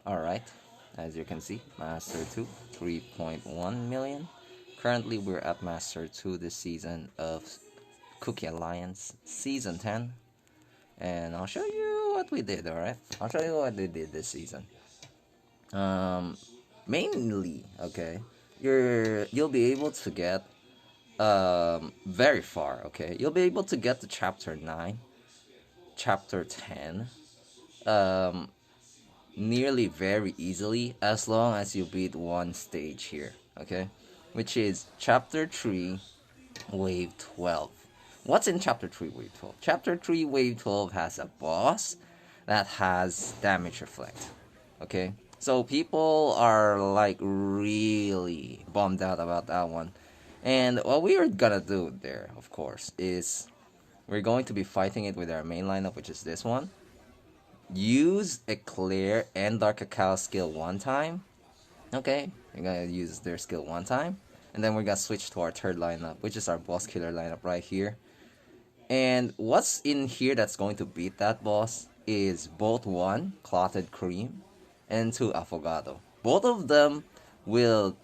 Alright, as you can see, Master 2, 3.1 million. Currently, we're at Master 2 this season of Cookie Alliance Season 10. And I'll show you what we did, alright? I'll show you what we did this season. Mainly, okay, you'll be able to get very far, okay? You'll be able to get to Chapter 9, Chapter 10, nearly very easily as long as you beat one stage here, okay? Which is Chapter 3, Wave 12. What's in Chapter 3, Wave 12? Chapter 3, Wave 12 has a boss that has damage reflect, okay? So people are like really bummed out about that one. And what we are gonna do there, of course, is we're going to be fighting it with our main lineup, which is this one. Use Eclair and Dark Cacao skill one time. Okay, we're gonna use their skill one time. And then we're gonna switch to our third lineup, which is our boss killer lineup right here. And what's in here that's going to beat that boss is both one, Clotted Cream, and two, Affogato. Both of them will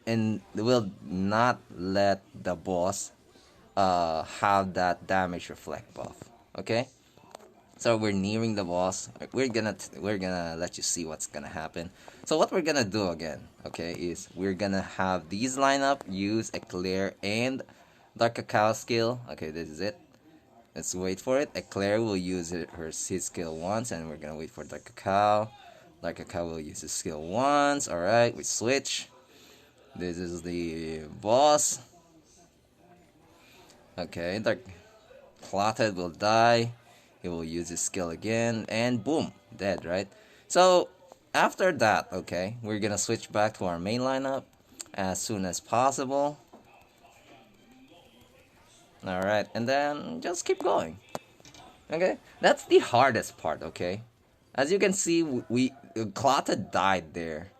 not let the boss have that damage reflect buff. Okay? So we're nearing the boss. We're gonna let you see what's gonna happen. So what we're gonna do again, okay, is we're gonna have these lineup use Eclair and Dark Cacao skill. Okay, this is it. Let's wait for it. Eclair will use his skill once, and we're gonna wait for Dark Cacao. Dark Cacao will use his skill once. Alright, we switch. This is the boss. Okay, Dark Clotted will die. He will use his skill again, and boom, dead, right? So, after that, okay, we're gonna switch back to our main lineup as soon as possible. Alright, and then just keep going. Okay, that's the hardest part, okay? As you can see, Clotted died there.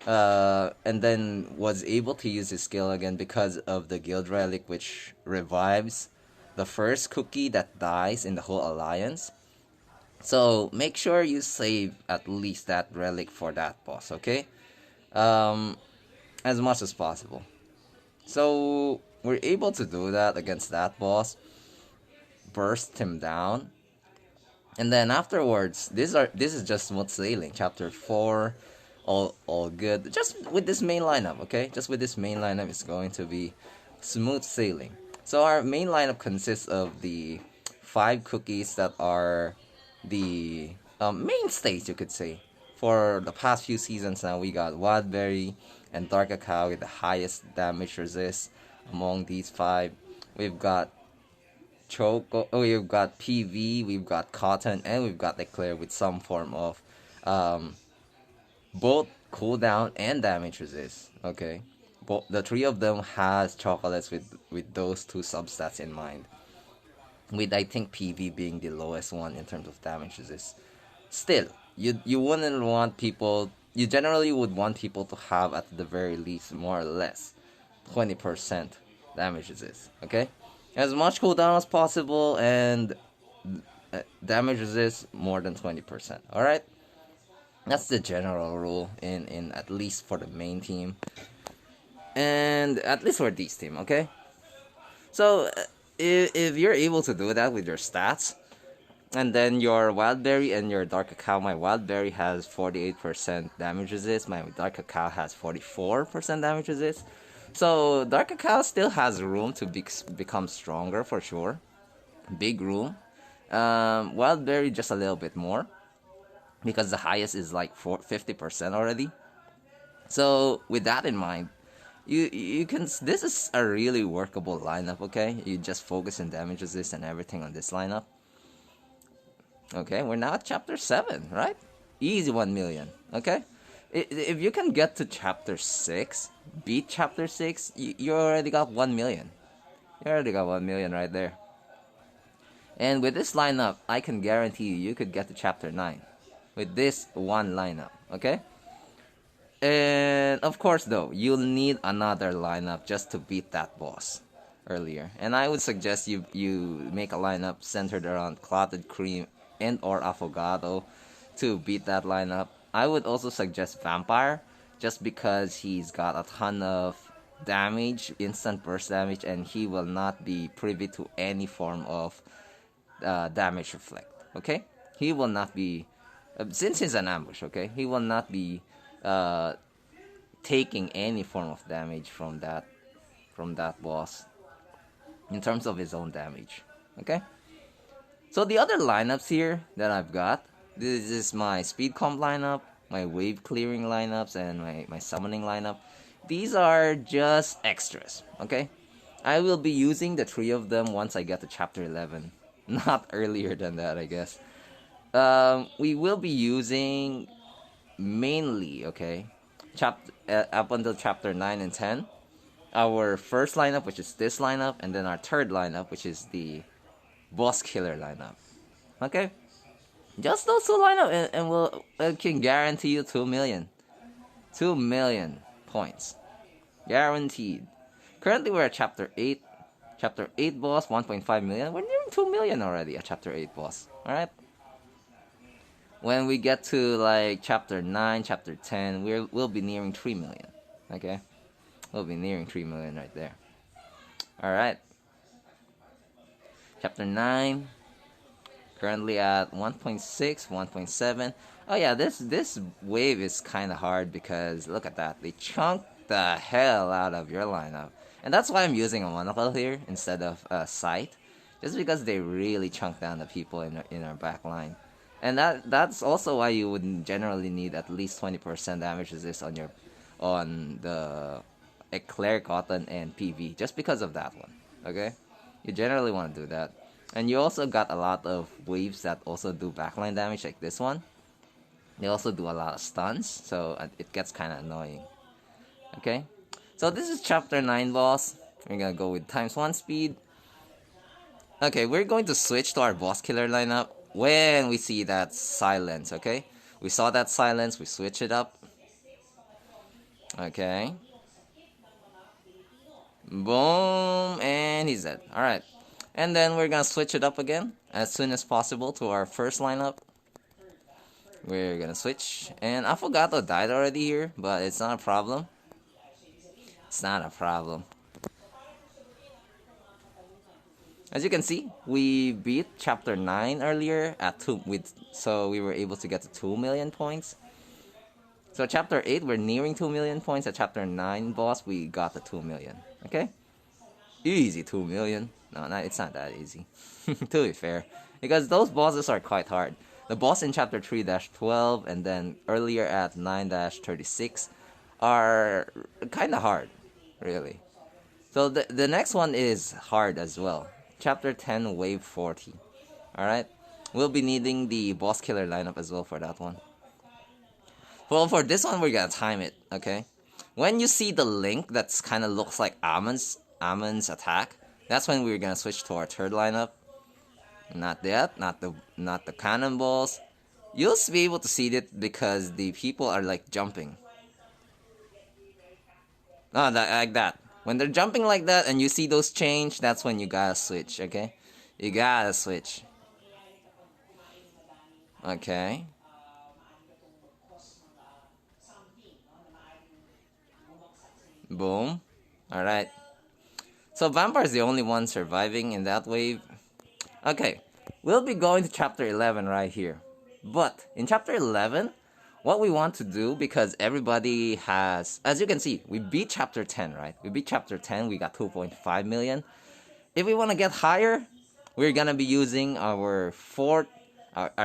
And then was able to use his skill again because of the guild relic, which revives the first cookie that dies in the whole alliance. So make sure you save at least that relic for that boss, okay? As much as possible. So we're able to do that against that boss, burst him down, and then afterwards, this is just smooth sailing. Chapter 4, all good. Just with this main lineup, okay? Just with this main lineup, it's going to be smooth sailing. So our main lineup consists of the 5 cookies that are the mainstays, you could say. For the past few seasons now, we got Wildberry and Dark Cacao with the highest damage resist among these 5. We've got Choco, we've got PV, we've got Cotton, and we've got Eclair with some form of both cooldown and damage resist. Okay, the 3 of them has chocolates with those 2 substats in mind. With I think PV being the lowest one in terms of damage resist. Still, you wouldn't want people. You generally would want people to have at the very least more or less 20% damage resist. Okay, as much cooldown as possible and damage resist more than 20%. All right. That's the general rule in at least for the main team. And at least for this team, okay? So, if you're able to do that with your stats, and then your Wildberry and your Dark Cacao, my Wildberry has 48% damage resist, my Dark Cacao has 44% damage resist. So, Dark Cacao still has room to become stronger for sure. Big room. Wildberry just a little bit more, because the highest is like 50% already. So with that in mind, you can, this is a really workable lineup, okay? You just focus on damage resist and everything on this lineup. Okay, we're now at chapter 7, right? Easy 1 million, okay? If you can get to chapter 6, beat chapter 6, you already got 1 million. You already got 1 million right there. And with this lineup, I can guarantee you could get to chapter 9 with this one lineup, okay? And of course though, you'll need another lineup just to beat that boss earlier. And I would suggest you make a lineup centered around Clotted Cream and or Affogato to beat that lineup. I would also suggest Vampire, just because he's got a ton of damage, instant burst damage, and he will not be privy to any form of damage reflect. Okay, he will not be, since he's an ambush. Okay, he will not be uh, taking any form of damage from that boss in terms of his own damage. Okay, so the other lineups here that I've got, this is my speed comp lineup, my wave clearing lineups, and my summoning lineup. These are just extras. Okay, I will be using the 3 of them once I get to chapter 11, not earlier than that, I guess. We will be using mainly, okay, up until chapter 9 and 10, our first lineup, which is this lineup, and then our third lineup, which is the boss killer lineup. Okay, just those two lineup, and we'll can guarantee you 2 million, 2 million points, guaranteed. Currently, we're at chapter 8. Chapter 8 boss, 1.5 million. We're nearing 2 million already at chapter 8 boss. Alright? When we get to like chapter 9, chapter 10, we'll be nearing 3 million. Okay? We'll be nearing 3 million right there. Alright. Chapter 9. Currently at 1.6, 1.7. Oh yeah, this wave is kind of hard because look at that. They chunk the hell out of your lineup. And that's why I'm using a monocle here instead of a sight. Just because they really chunk down the people in our back line. And that's also why you would generally need at least 20% damage resist on the Eclair, Cotton, and PV. Just because of that one. Okay? You generally want to do that. And you also got a lot of waves that also do backline damage, like this one. They also do a lot of stuns, so it gets kind of annoying. Okay? So this is chapter 9 boss. We're gonna go with ×1 speed. Okay, we're going to switch to our boss killer lineup when we see that silence, okay? We saw that silence, we switch it up. Okay. Boom, and he's dead. Alright. And then we're gonna switch it up again as soon as possible to our first lineup. We're gonna switch. And Affogato died already here, but it's not a problem. It's not a problem. As you can see, we beat chapter 9 earlier at 2 so we were able to get to 2 million points. So chapter 8 we're nearing 2 million points. At chapter 9 boss we got the 2 million. Okay? Easy 2 million. No, it's not that easy. To be fair. Because those bosses are quite hard. The boss in chapter 3-12 and then earlier at 9-36 are kinda hard, really. So the next one is hard as well. Chapter 10 wave 40. Alright? We'll be needing the boss killer lineup as well for that one. Well, for this one we're gonna time it, okay? When you see the link that's kinda looks like Amon's attack, that's when we're gonna switch to our third lineup. Not that, not the cannonballs. You'll be able to see it because the people are like jumping. Oh, like that. When they're jumping like that and you see those change, that's when you gotta switch, okay? You gotta switch. Okay. Boom. Alright. So Vampire's the only one surviving in that wave. Okay. We'll be going to chapter 11 right here. But in chapter 11, what we want to do, because everybody has, as you can see, we beat chapter 10, right? We beat chapter 10, we got 2.5 million. If we want to get higher, we're gonna be using our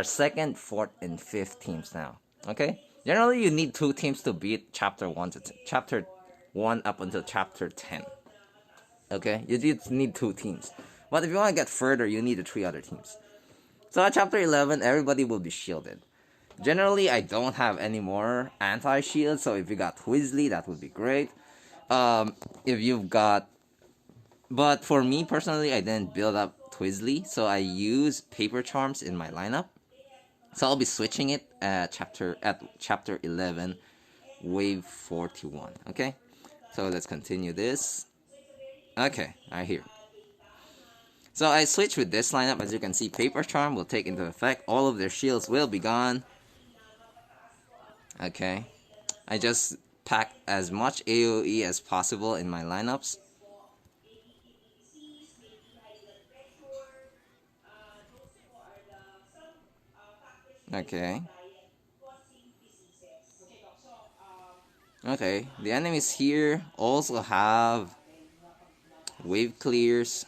second, fourth, and fifth teams now. Okay? Generally, you need 2 teams to beat chapter 1 up until chapter 10. Okay? You just need 2 teams. But if you want to get further, you need the 3 other teams. So at chapter 11, everybody will be shielded. Generally, I don't have any more anti-shield, so if you got Twizzly, that would be great. If you've got... But for me, personally, I didn't build up Twizzly, so I use Paper Charms in my lineup. So I'll be switching it at chapter 11, wave 41, okay? So let's continue this. Okay, right here. So I switch with this lineup. As you can see, Paper Charm will take into effect. All of their shields will be gone. Okay, I just pack as much AoE as possible in my lineups. Okay. Okay, the enemies here also have wave clears.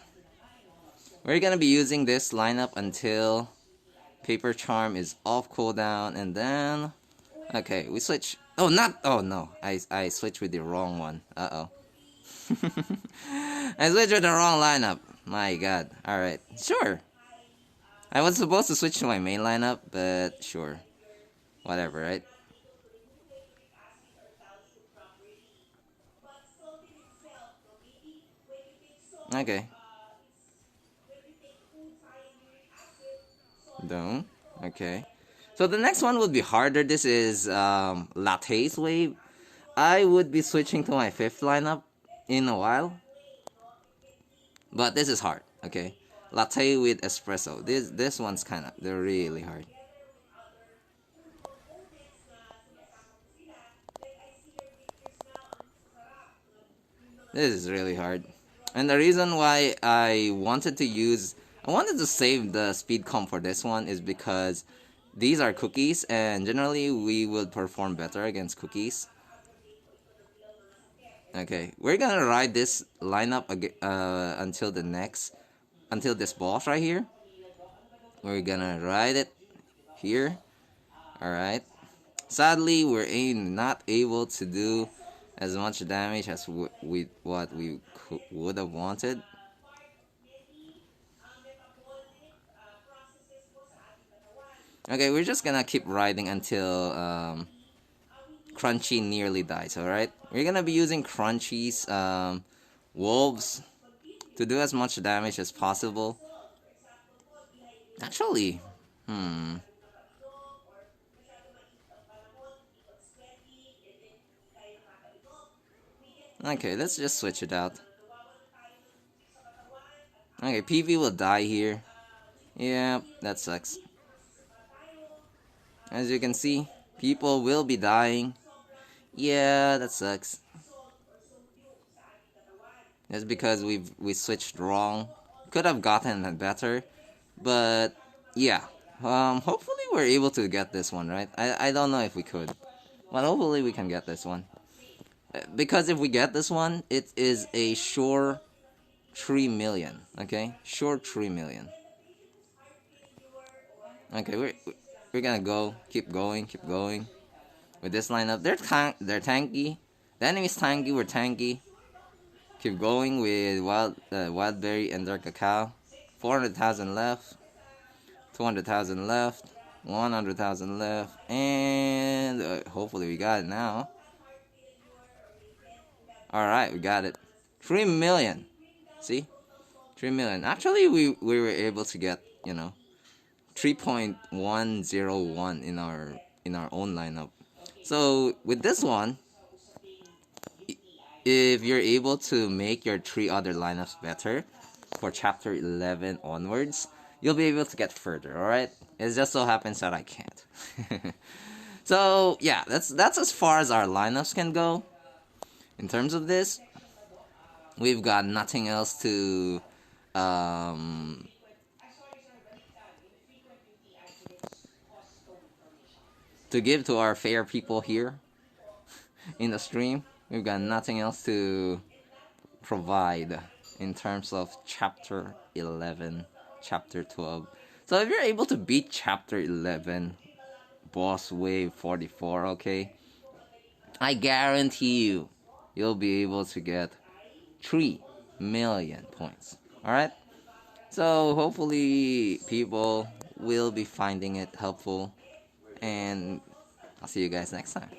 We're gonna be using this lineup until Paper Charm is off cooldown, and then okay, we switch. Oh, not. Oh no, I switched with the wrong one. Uh oh. I switched with the wrong lineup. My God. All right, sure. I was supposed to switch to my main lineup, but sure, whatever, right? Okay. Don't. Okay. So the next one would be harder. This is Latte's Wave. I would be switching to my fifth lineup in a while. But this is hard, okay? Latte with espresso. This one's kinda they're really hard. This is really hard. And the reason why I wanted to save the speed comp for this one is because these are cookies and generally we would perform better against cookies. Okay, we're gonna ride this lineup until this boss right here. We're gonna ride it here. Alright. Sadly, we're not able to do as much damage as what we would have wanted. Okay, we're just gonna keep riding until Crunchy nearly dies, alright? We're gonna be using Crunchy's wolves to do as much damage as possible. Actually, okay, let's just switch it out. Okay, PV will die here. Yeah, that sucks. As you can see, people will be dying. Yeah, that sucks. That's because we switched wrong. Could have gotten it better, but yeah. Hopefully we're able to get this one, right? I don't know if we could, but hopefully we can get this one. Because if we get this one, it is a sure 3 million. Okay, sure 3 million. Okay, we're gonna go, keep going, keep going with this lineup. They're tanky. The enemy's tanky. We're tanky. Keep going with Wildberry and Dark Cacao. 400,000 left. 200,000 left. 100,000 left. And hopefully we got it now. Alright, we got it. 3 million. See? 3 million. Actually, we were able to get, 3.101 in our own lineup. So with this one, if you're able to make your 3 other lineups better for chapter 11 onwards, you'll be able to get further, alright? It just so happens that I can't. So yeah, that's as far as our lineups can go. In terms of this, we've got nothing else to give to our fair people here in the stream. We've got nothing else to provide in terms of chapter 11, chapter 12. So if you're able to beat chapter 11, boss wave 44, okay, I guarantee you'll be able to get 3 million points. Alright? So hopefully people will be finding it helpful, and I'll see you guys next time.